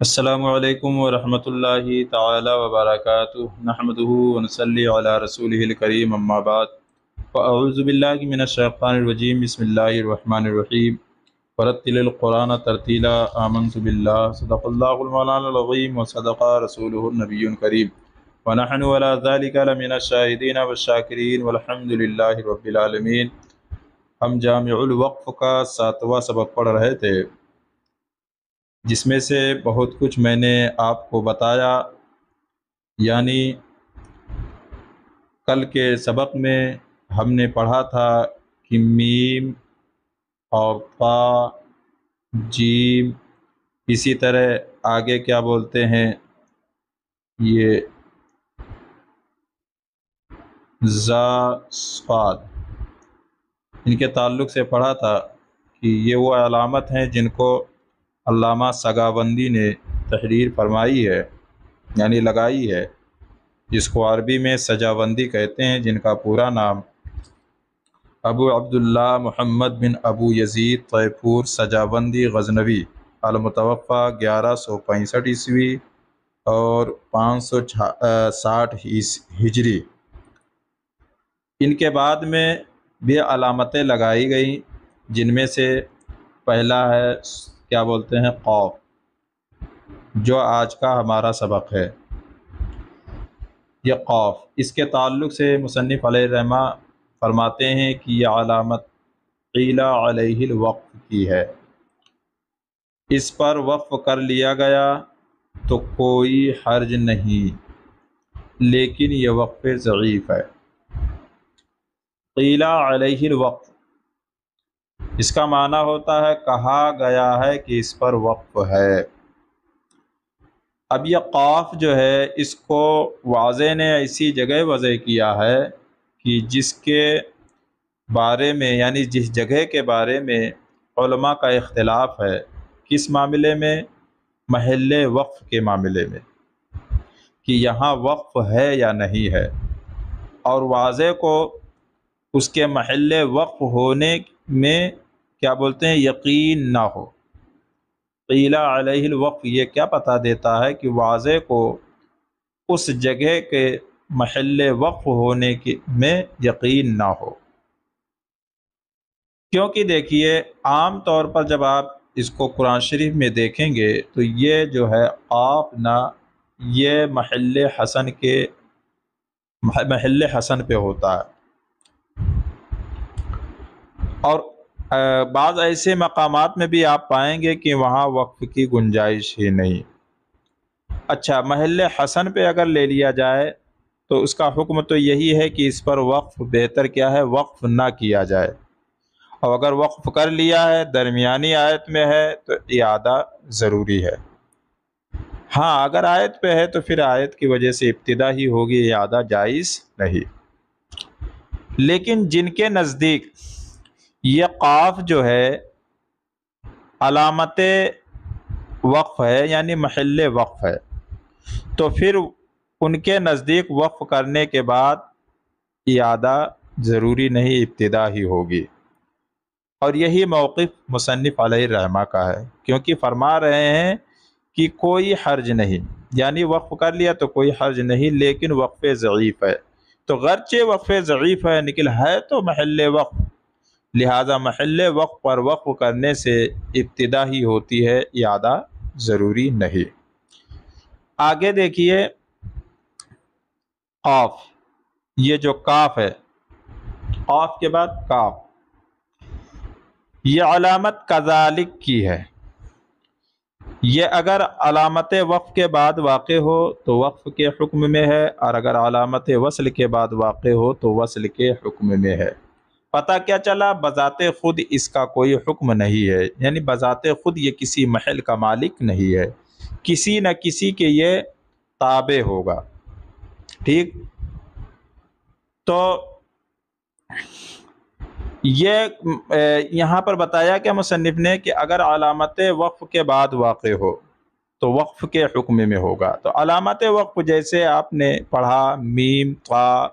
السلام علیکم ورحمۃ اللہ تعالی وبرکاتہ نحمدہ ونصلی علی رسولہ الکریم اما بعد فاعوذ باللہ من الشیطان الرجیم بسم اللہ الرحمن الرحیم ورتل القرآن ترتیلا آمنت باللہ صدق اللہ المولانا العظیم وصدق رسولہ النبی الکریم ونحن علی ذلک لمن الشاہدین والشاکرین والحمد للہ رب العالمین۔ ہم جامع الوقف کا 7واں سبق پڑھ رہے تھے، جس میں سے بہت کچھ میں نے آپ کو بتایا، یعنی کل کے سبق میں ہم نے پڑھا تھا کہ میم اور طا، جیم، اسی طرح آگے کیا بولتے ہیں یہ زا، صاد، ان کے تعلق سے پڑھا تھا کہ یہ وہ علامت ہیں جن کو علامہ سگاوندی نے تحریر فرمائی ہے، یعنی لگائی ہے، جس کو عربی میں سجاوندی کہتے ہیں، جن کا پورا نام ابو عبداللہ محمد بن ابو یزید طیفور سجاوندی غزنوی المتوفہ 1165 عیسوی اور 560 ہجری۔ ان کے بعد میں بھی علامتیں لگائی گئیں، جن میں سے پہلا ہے کیا بولتے ہیں قاف، جو آج کا ہمارا سبق ہے۔ یہ قاف، اس کے تعلق سے مصنف علیہ الرحمہ فرماتے ہیں کہ یہ علامت قیل علیہ الوقف کی ہے، اس پر وقف کر لیا گیا تو کوئی حرج نہیں، لیکن یہ وقف ضعیف ہے۔ قیل علیہ الوقف، اس کا معنی ہوتا ہے کہا گیا ہے کہ اس پر وقف ہے۔ اب یہ قاف جو ہے، اس کو واضح نے ایسی جگہ وضع کیا ہے کہ جس کے بارے میں، یعنی جس جگہ کے بارے میں علماء کا اختلاف ہے، کس معاملے میں؟ محل وقف کے معاملے میں، کہ یہاں وقف ہے یا نہیں ہے، اور واضح کو اس کے محل وقف ہونے میں کیا بولتے ہیں یقین نہ ہو۔ قیل علیہ الوقف یہ کیا پتہ دیتا ہے کہ واضح کو اس جگہ کے محل وقف ہونے میں یقین نہ ہو۔ کیونکہ دیکھیے عام طور پر جب آپ اس کو قرآن شریف میں دیکھیں گے تو یہ جو ہے قاف نہ، یہ محل حسن پہ ہوتا ہے، اور بعض ایسے مقامات میں بھی آپ پائیں گے کہ وہاں وقف کی گنجائش ہی نہیں۔ اچھا، محل حسن پہ اگر لے لیا جائے تو اس کا حکم تو یہی ہے کہ اس پر وقف بہتر کیا ہے، وقف نہ کیا جائے، اور اگر وقف کر لیا ہے، درمیانی آیت میں ہے، تو اعادہ ضروری ہے۔ ہاں، اگر آیت پہ ہے تو پھر آیت کی وجہ سے ابتدا ہی ہوگی، اعادہ جائز نہیں۔ لیکن جن کے نزدیک یہ قاف جو ہے علامت وقف ہے، یعنی محل وقف ہے، تو پھر ان کے نزدیک وقف کرنے کے بعد اعادہ ضروری نہیں، ابتدا ہی ہوگی۔ اور یہی موقف مصنف علیہ الرحمہ کا ہے، کیونکہ فرما رہے ہیں کہ کوئی حرج نہیں، یعنی وقف کر لیا تو کوئی حرج نہیں، لیکن وقف ضعیف ہے۔ تو غرچہ وقف ضعیف ہے، لیکن ہے تو محل وقف، لہذا محل وقف پر وقف کرنے سے ابتدا ہی ہوتی ہے، اعادہ ضروری نہیں۔ آگے دیکھیے قاف، یہ جو کاف ہے، قاف کے بعد کاف، یہ علامت کذالک کی ہے۔ یہ اگر علامت وقف کے بعد واقع ہو تو وقف کے حکم میں ہے، اور اگر علامت وصل کے بعد واقع ہو تو وصل کے حکم میں ہے۔ پتہ کیا چلا؟ بذات خود اس کا کوئی حکم نہیں ہے، یعنی بذات خود یہ کسی محل کا مالک نہیں ہے، کسی نہ کسی کے یہ تابع ہوگا۔ ٹھیک، تو یہ یہاں پر بتایا کہ مصنف نے کہ اگر علامت وقف کے بعد واقع ہو تو وقف کے حکم میں ہوگا۔ تو علامت وقف جیسے آپ نے پڑھا میم، طا،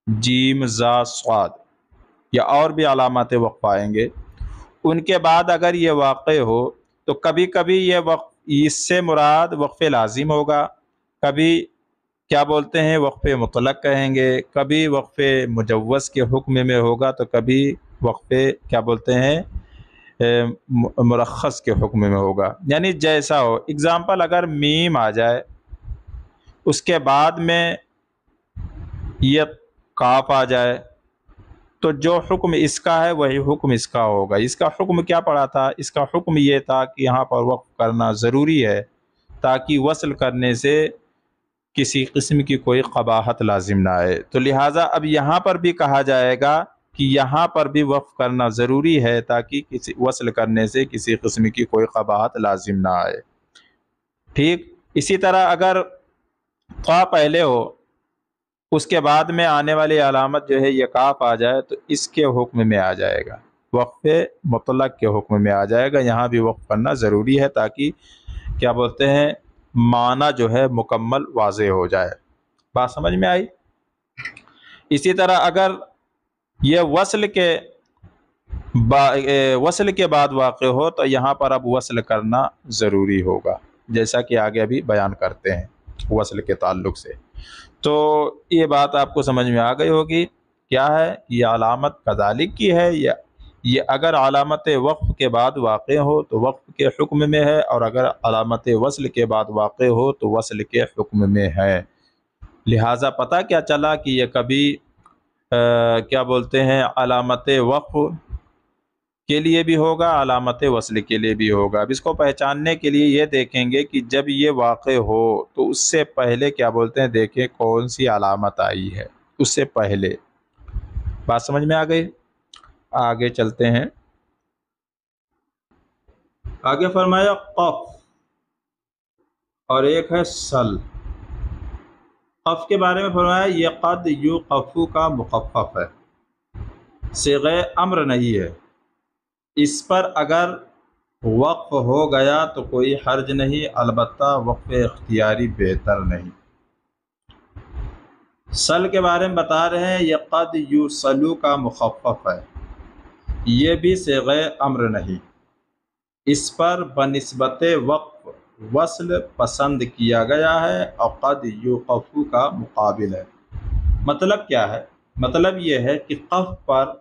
جیم، زا، صاد، یا اور بھی علامات وقف آئیں گے، ان کے بعد اگر یہ واقع ہو تو کبھی کبھی یہ وقف اس سے مراد وقف لازم ہوگا، کبھی کیا بولتے ہیں وقف مطلق کہیں گے، کبھی وقف مجوز کے حکم میں ہوگا تو کبھی وقف کیا بولتے ہیں مرخص کے حکم میں ہوگا، یعنی جیسا ہو۔ اگزامپل اگر میم آ جائے اس کے بعد میں یہ کاف آ جائے تو جو حکم اس کا ہے وہی حکم اس کا ہوگا۔ اس کا حکم کیا پڑا تھا؟ اس کا حکم یہ تھا کہ یہاں پر وقف کرنا ضروری ہے تاکہ وصل کرنے سے کسی قسم کی کوئی قباحت لازم نہ آئے، تو لہٰذا اب یہاں پر بھی کہا جائے گا کہ یہاں پر بھی وقف کرنا ضروری ہے تاکہ کسی وصل کرنے سے کسی قسم کی کوئی قباحت لازم نہ آئے، ٹھیک۔ اسی طرح اگر قا پہلے ہو اس کے بعد میں آنے والی علامت جو ہے یہ کاف آ جائے تو اس کے حکم میں آ جائے گا، وقف مطلق کے حکم میں آ جائے گا۔ یہاں بھی وقف کرنا ضروری ہے تاکہ کیا بولتے ہیں معنی جو ہے مکمل واضح ہو جائے۔ بات سمجھ میں آئی؟ اسی طرح اگر یہ وصل کے بعد واقع ہو تو یہاں پر اب وصل کرنا ضروری ہوگا، جیسا کہ آگے ابھی بیان کرتے ہیں وصل کے تعلق سے۔ تو یہ بات آپ کو سمجھ میں آ گئی ہوگی کیا ہے، یہ علامت کذالک کی ہے، یہ اگر علامت وقف کے بعد واقع ہو تو وقف کے حکم میں ہے، اور اگر علامت وصل کے بعد واقع ہو تو وصل کے حکم میں ہے۔ لہٰذا پتہ کیا چلا کہ یہ کبھی کیا بولتے ہیں علامت وقف کے لیے بھی ہوگا، علامت وصل کے لیے بھی ہوگا۔ اب اس کو پہچاننے کے لیے یہ دیکھیں گے کہ جب یہ واقع ہو تو اس سے پہلے کیا بولتے ہیں دیکھیں کون سی علامت آئی ہے اس سے پہلے۔ بات سمجھ میں آ گئی؟ آگے چلتے ہیں۔ آگے فرمایا قف اور ایک ہے سل۔ قف کے بارے میں فرمایا یہ قد یوقفو کا مخفف ہے، صیغہ امر نہیں ہے، اس پر اگر وقف ہو گیا تو کوئی حرج نہیں، البتہ وقف اختیاری بہتر نہیں۔ سل کے بارے میں بتا رہے ہیں یہ قد یوصلو کا مخفف ہے، یہ بھی صیغہ امر نہیں، اس پر بنسبت وقف وصل پسند کیا گیا ہے، اور قد یوقفو کا مقابل ہے۔ مطلب کیا ہے؟ مطلب یہ ہے کہ قف پر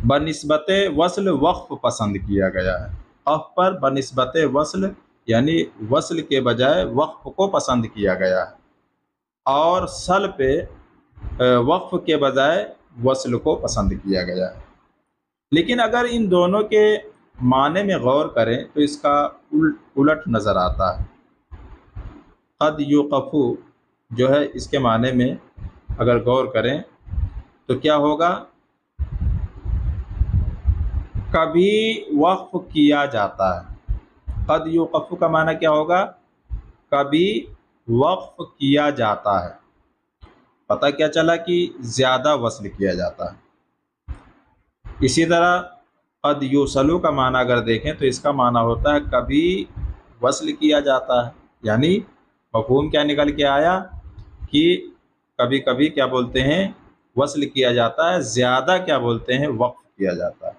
بنسبت وصل وقف پسند کیا گیا ہے، قف پر بنسبت وصل یعنی وصل کے بجائے وقف کو پسند کیا گیا ہے، اور سل پہ وقف کے بجائے وصل کو پسند کیا گیا ہے۔ لیکن اگر ان دونوں کے معنی میں غور کریں تو اس کا الٹ نظر آتا ہے۔ قد یوقفو جو ہے اس کے معنی میں اگر غور کریں تو کیا ہوگا؟ کبھی وقف کیا جاتا ہے۔ قد یوقفو کا معنی کیا ہوگا؟ کبھی وقف کیا جاتا ہے۔ پتہ کیا چلا کہ زیادہ وصل کیا جاتا ہے۔ اسی طرح قد یوصلو کا معنی اگر دیکھیں تو اس کا معنی ہوتا ہے کبھی وصل کیا جاتا ہے، یعنی مفہوم کیا نکل کے آیا کہ کبھی کبھی کیا بولتے ہیں وصل کیا جاتا ہے، زیادہ کیا بولتے ہیں وقف کیا جاتا ہے۔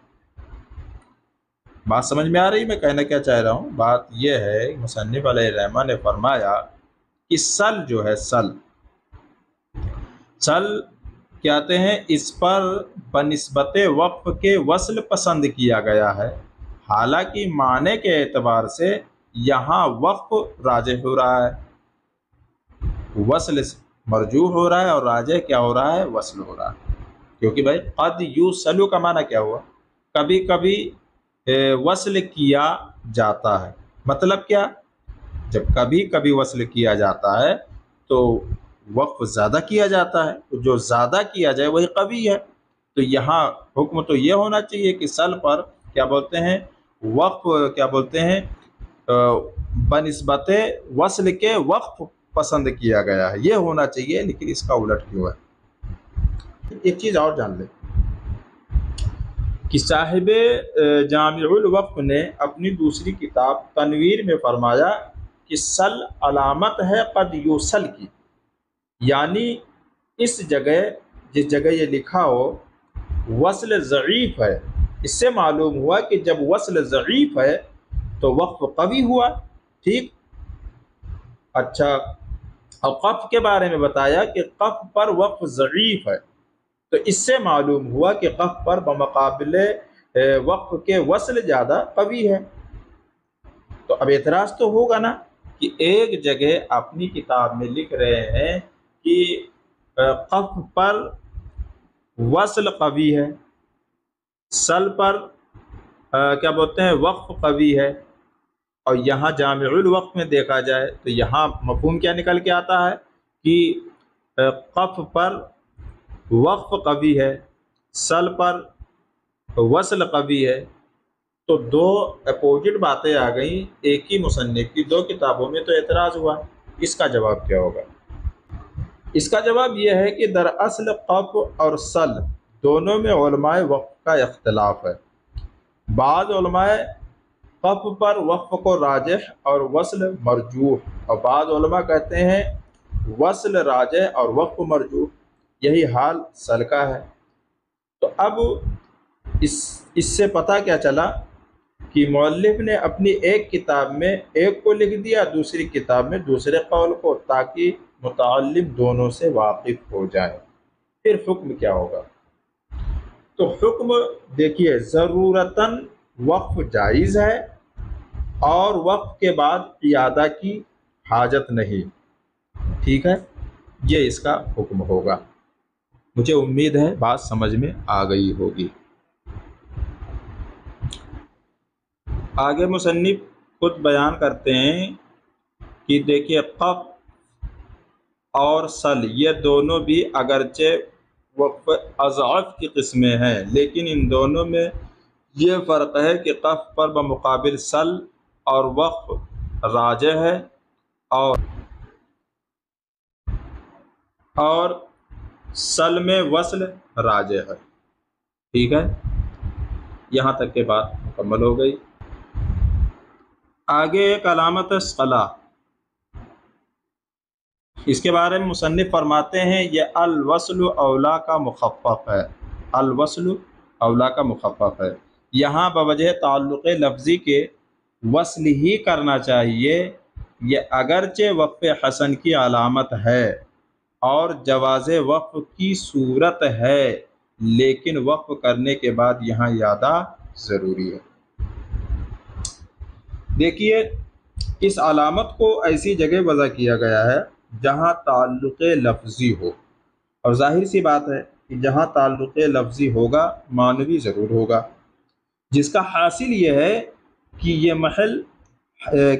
بات سمجھ میں آ رہی؟ میں کہنا کیا چاہ رہا ہوں؟ بات یہ ہے مصنف علیہ الرحمہ نے فرمایا کہ سل جو ہے سل کہتے ہیں اس پر بنسبت وقف کے وصل پسند کیا گیا ہے، حالانکہ معنی کے اعتبار سے یہاں وقف راجح ہو رہا ہے، وصل مرجوح ہو رہا ہے، اور راجح کیا ہو رہا ہے؟ وصل ہو رہا ہے۔ کیونکہ بھائی قد یوصلو کا معنی کیا ہوا؟ کبھی کبھی وصل کیا جاتا ہے۔ مطلب کیا؟ جب کبھی کبھی وصل کیا جاتا ہے تو وقف زیادہ کیا جاتا ہے، تو جو زیادہ کیا جائے وہی کبھی ہے۔ تو یہاں حکم تو یہ ہونا چاہیے کہ سل پر کیا بولتے ہیں وقف کیا بولتے ہیں بنسبت وصل کے وقف پسند کیا گیا ہے، یہ ہونا چاہیے، لیکن اس کا الٹ کیوں ہے؟ ایک چیز اور جان لیں کہ صاحب جامع الوقف نے اپنی دوسری کتاب تنویر میں فرمایا کہ سل علامت ہے قد یوصل کی، یعنی اس جگہ جس جگہ یہ لکھا ہو وصل ضعیف ہے، اس سے معلوم ہوا کہ جب وصل ضعیف ہے تو وقف قوی ہوا، ٹھیک۔ اچھا، اور قف کے بارے میں بتایا کہ قف پر وقف ضعیف ہے، تو اس سے معلوم ہوا کہ قف پر بمقابلے وقف کے وصل زیادہ قوی ہے۔ تو اب اعتراض تو ہوگا نا کہ ایک جگہ اپنی کتاب میں لکھ رہے ہیں کہ قف پر وصل قوی ہے، سل پر کیا بولتے ہیں وقف قوی ہے، اور یہاں جامع الوقف میں دیکھا جائے تو یہاں مفہوم کیا نکل کے آتا ہے کہ قف پر وقف قوی ہے، سل پر وصل قوی ہے، تو دو اپوزٹ باتیں آ گئیں ایک ہی مصنف کی دو کتابوں میں، تو اعتراض ہوا۔ اس کا جواب کیا ہوگا؟ اس کا جواب یہ ہے کہ دراصل قف اور سل دونوں میں علماء وقف کا اختلاف ہے۔ بعض علماء قف پر وقف کو راجح اور وصل مرجوح، اور بعض علماء کہتے ہیں وصل راجح اور وقف مرجوح، یہی حال سل کا ہے۔ تو اب اس سے پتہ کیا چلا کہ مؤلف نے اپنی ایک کتاب میں ایک کو لکھ دیا، دوسری کتاب میں دوسرے قول کو، تاکہ متعلم دونوں سے واقف ہو جائے۔ پھر حکم کیا ہوگا؟ تو حکم دیکھیے، ضرورتاً وقف جائز ہے اور وقف کے بعد اعادہ کی حاجت نہیں، ٹھیک ہے، یہ اس کا حکم ہوگا۔ مجھے امید ہے بات سمجھ میں آ گئی ہوگی۔ آگے مصنف خود بیان کرتے ہیں کہ دیکھیے قف اور سل یہ دونوں بھی اگرچہ وقف اضعف کی قسمیں ہیں، لیکن ان دونوں میں یہ فرق ہے کہ قف پر بمقابل سل اور وقف راجح ہے، اور سل میں وصل راجح ہے، ٹھیک ہے۔ یہاں تک کے بات مکمل ہو گئی۔ آگے ایک علامت صلاح، اس کے بارے میں مصنف فرماتے ہیں یہ الوصل اولا کا مخفف ہے، الوصل اولا کا مخفف ہے، یہاں بوجہ تعلق لفظی کے وصل ہی کرنا چاہیے، یہ اگرچہ وقف حسن کی علامت ہے اور جواز وقف کی صورت ہے، لیکن وقف کرنے کے بعد یہاں اعادہ ضروری ہے۔ دیکھیے اس علامت کو ایسی جگہ وضع کیا گیا ہے جہاں تعلق لفظی ہو، اور ظاہر سی بات ہے کہ جہاں تعلق لفظی ہوگا معنوی ضرور ہوگا، جس کا حاصل یہ ہے کہ یہ محل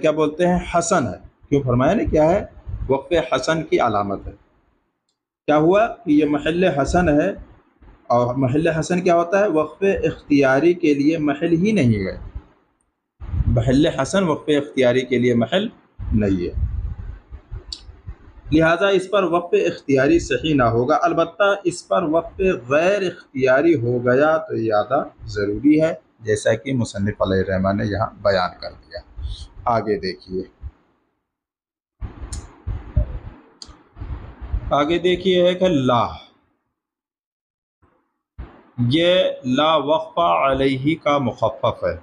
کیا بولتے ہیں حسن ہے، کیوں فرمایا نا کیا ہے وقف حسن کی علامت ہے۔ کیا ہوا کہ یہ محل حسن ہے، اور محل حسن کیا ہوتا ہے؟ وقف اختیاری کے لیے محل ہی نہیں ہے، محل حسن وقف اختیاری کے لیے محل نہیں ہے، لہٰذا اس پر وقف اختیاری صحیح نہ ہوگا، البتہ اس پر وقف غیر اختیاری ہو گیا تو اعادہ ضروری ہے، جیسا کہ مصنف علیہ الرحمٰن نے یہاں بیان کر دیا۔ آگے دیکھیے، آگے دیکھیے ہے کہ لا، یہ لا وقف علیہ کا مخفف ہے،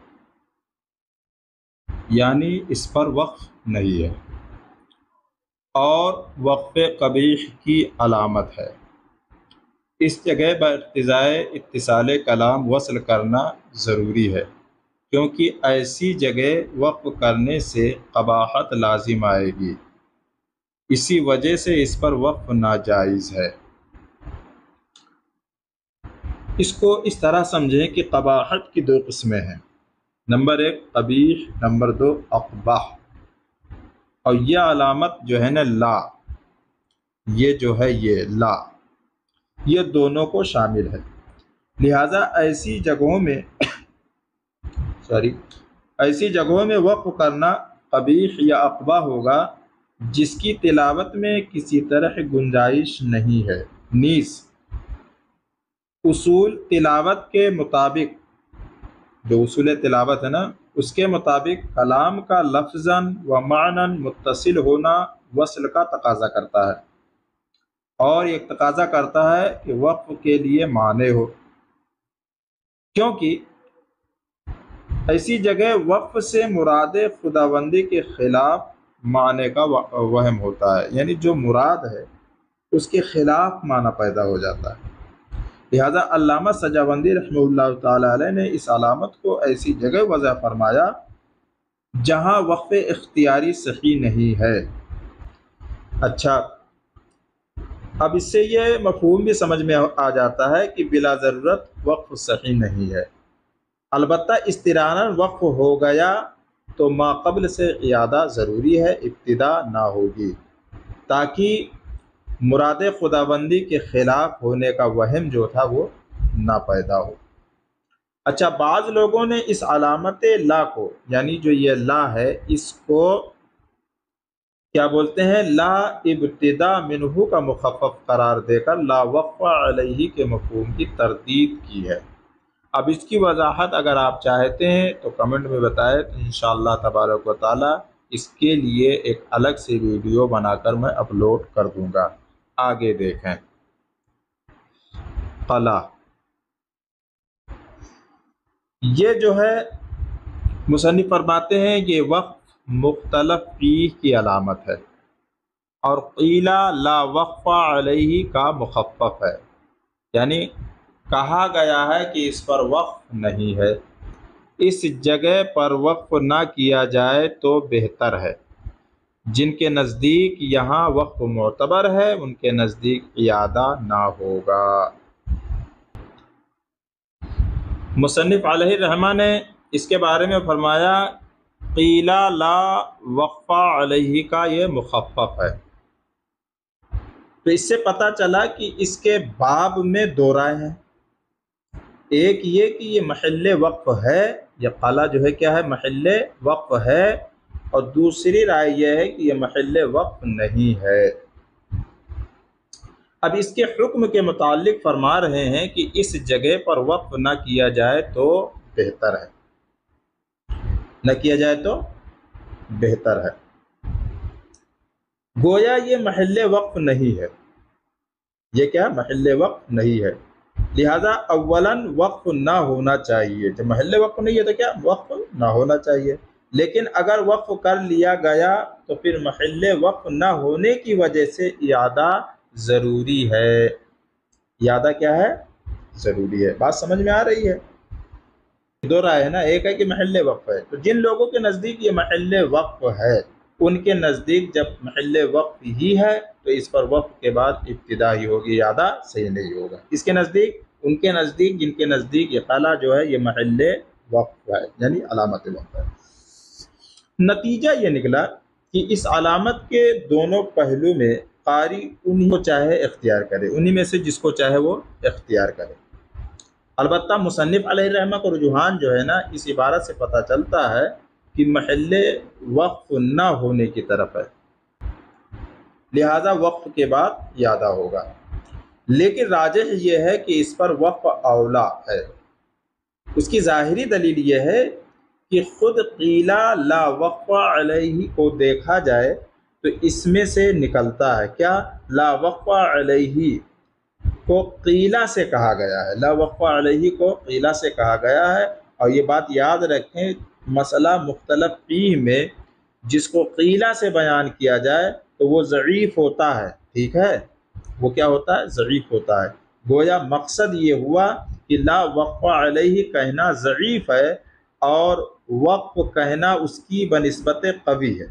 یعنی اس پر وقف نہیں ہے، اور وقف قبیح کی علامت ہے۔ اس جگہ باقتضائے اتصال کلام وصل کرنا ضروری ہے، کیونکہ ایسی جگہ وقف کرنے سے قباحت لازم آئے گی، اسی وجہ سے اس پر وقف ناجائز ہے۔ اس کو اس طرح سمجھیں کہ قباحت کی دو قسمیں ہیں، نمبر ایک قبیح، نمبر دو اقباح، اور یہ علامت جو ہے نا لا، یہ جو ہے یہ لا، یہ دونوں کو شامل ہے، لہٰذا ایسی جگہوں میں وقف کرنا قبیح یا اقباح ہوگا جس کی تلاوت میں کسی طرح گنجائش نہیں ہے، نیز اصول تلاوت کے مطابق، جو اصول تلاوت ہے نا اس کے مطابق کلام کا لفظاً و معناً متصل ہونا وصل کا تقاضا کرتا ہے، اور یہ تقاضا کرتا ہے کہ وقف کے لیے معنی ہو، کیونکہ ایسی جگہ وقف سے مراد خداوندی کے خلاف معنی کا وہم ہوتا ہے، یعنی جو مراد ہے اس کے خلاف معنی پیدا ہو جاتا ہے۔ لہذا علامہ سجاوندی رحمہ اللہ تعالی علیہ نے اس علامت کو ایسی جگہ وضع فرمایا جہاں وقف اختیاری صحیح نہیں ہے۔ اچھا، اب اس سے یہ مفہوم بھی سمجھ میں آ جاتا ہے کہ بلا ضرورت وقف صحیح نہیں ہے۔ البتہ استراحاً وقف ہو گیا تو ما قبل سے اعادہ ضروری ہے، ابتدا نہ ہوگی، تاکہ مراد خداوندی کے خلاف ہونے کا وہم جو تھا وہ نہ پیدا ہو۔ اچھا، بعض لوگوں نے اس علامت لا کو، یعنی جو یہ لا ہے، اس کو کیا بولتے ہیں، لا ابتدا منہ کا مخفف قرار دے کر لا وقف علیہ کے مفہوم کی تردید کی ہے۔ اب اس کی وضاحت اگر آپ چاہتے ہیں تو کمنٹ میں بتائیں، تو انشاءاللہ تبارک و تعالی اس کے لیے ایک الگ سے ویڈیو بنا کر میں اپلوڈ کر دوں گا۔ آگے دیکھیں، قلا، یہ جو ہے مصنف فرماتے ہیں یہ وقف مختلف فیہ کی علامت ہے، اور قیلا لا وقف علیہ کا مخفف ہے، یعنی کہا گیا ہے کہ اس پر وقف نہیں ہے، اس جگہ پر وقف نہ کیا جائے تو بہتر ہے۔ جن کے نزدیک یہاں وقف معتبر ہے ان کے نزدیک اعادہ نہ ہوگا۔ مصنف علیہ الرحمہ نے اس کے بارے میں فرمایا قیلا لا وقف علیہ کا یہ مخفف ہے۔ تو اس سے پتہ چلا کہ اس کے باب میں دو رائے ہیں، ایک یہ کہ یہ محل وقف ہے، یہ قلعہ جو ہے کیا ہے، محل وقف ہے، اور دوسری رائے یہ ہے کہ یہ محل وقف نہیں ہے۔ اب اس کے حکم کے متعلق فرما رہے ہیں کہ اس جگہ پر وقف نہ کیا جائے تو بہتر ہے، نہ کیا جائے تو بہتر ہے۔ گویا یہ محل وقف نہیں ہے، یہ کیا محل وقف نہیں ہے، لہذا اولاً وقف نہ ہونا چاہیے۔ جب محل وقف نہیں ہے تو کیا وقف نہ ہونا چاہیے، لیکن اگر وقف کر لیا گیا تو پھر محل وقف نہ ہونے کی وجہ سے اعادہ ضروری ہے۔ اعادہ کیا ہے، ضروری ہے۔ بات سمجھ میں آ رہی ہے؟ دو رائے ہے نا، ایک ہے کہ محل وقف ہے، تو جن لوگوں کے نزدیک یہ محل وقف ہے ان کے نزدیک جب محل وقف ہی ہے تو اس پر وقف کے بعد ابتدا ہی ہوگی، اعادہ صحیح نہیں ہوگا۔ اس کے نزدیک، ان کے نزدیک، جن کے نزدیک یہ قلعہ جو ہے یہ محل وقف ہے، یعنی علامت وقف ہے۔ نتیجہ یہ نکلا کہ اس علامت کے دونوں پہلو میں قاری انہی کو چاہے اختیار کرے، انہی میں سے جس کو چاہے وہ اختیار کرے۔ البتہ مصنف علیہ الرحمہ کو رجحان جو ہے نا اس عبارت سے پتہ چلتا ہے کہ محل وقف نہ ہونے کی طرف ہے، لہذا وقف کے بعد اعادہ ہوگا، لیکن راجح یہ ہے کہ اس پر وقف اولا ہے۔ اس کی ظاہری دلیل یہ ہے کہ خود قیلا لا وقف علیہ کو دیکھا جائے تو اس میں سے نکلتا ہے کیا، لا وقف علیہ کو قیلا سے کہا گیا ہے، لا وقف علیہ کو قیلا سے کہا گیا ہے، اور یہ بات یاد رکھیں مسئلہ مختلف فیہ میں جس کو قیلا سے بیان کیا جائے تو وہ ضعیف ہوتا ہے، ٹھیک ہے، وہ کیا ہوتا ہے، ضعیف ہوتا ہے۔ گویا مقصد یہ ہوا کہ لا وقف علیہ کہنا ضعیف ہے اور وقف کہنا اس کی بنسبت قوی ہے۔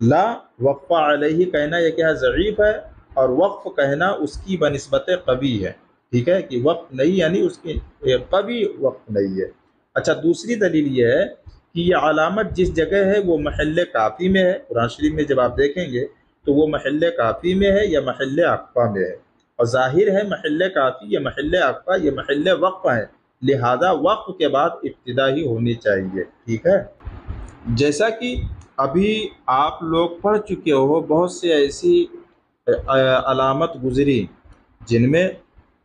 لا وقف علیہ کہنا یہ کیا ہے، ضعیف ہے، اور وقف کہنا اس کی بنسبت قوی ہے، ٹھیک ہے، کہ وقف نہیں یعنی اس کی قوی وقف نہیں ہے۔ اچھا، دوسری دلیل یہ ہے کہ یہ علامت جس جگہ ہے وہ محل کافی میں ہے، قرآن شریف میں جب آپ دیکھیں گے تو وہ محل کافی میں ہے یا محل اقفا میں ہے، اور ظاہر ہے محل کافی یا محل اقفا یہ محل وقف ہے، لہذا وقف کے بعد ابتدا ہی ہونی چاہیے، ٹھیک ہے۔ جیسا کہ ابھی آپ لوگ پڑھ چکے ہو بہت سے ایسی علامت گزری جن میں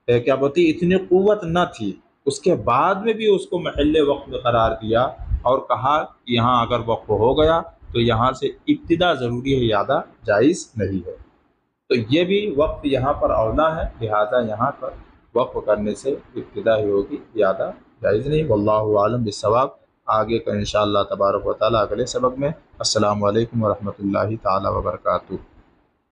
کیا بولتی اتنی قوت نہ تھی، اس کے بعد میں بھی اس کو محل وقف قرار دیا اور کہا کہ یہاں اگر وقف ہو گیا تو یہاں سے ابتدا ضروری ہے، اعادہ جائز نہیں ہے۔ تو یہ بھی وقف یہاں پر اولا ہے، لہذا یہاں پر وقف کرنے سے ابتدا ہی ہوگی، اعادہ جائز نہیں۔ واللہ عالم بالصواب۔ آگے کا انشاءاللہ تبارک و تعالیٰ اگلے سبق میں۔ السلام علیکم ورحمۃ اللہ تعالیٰ وبرکاتہ۔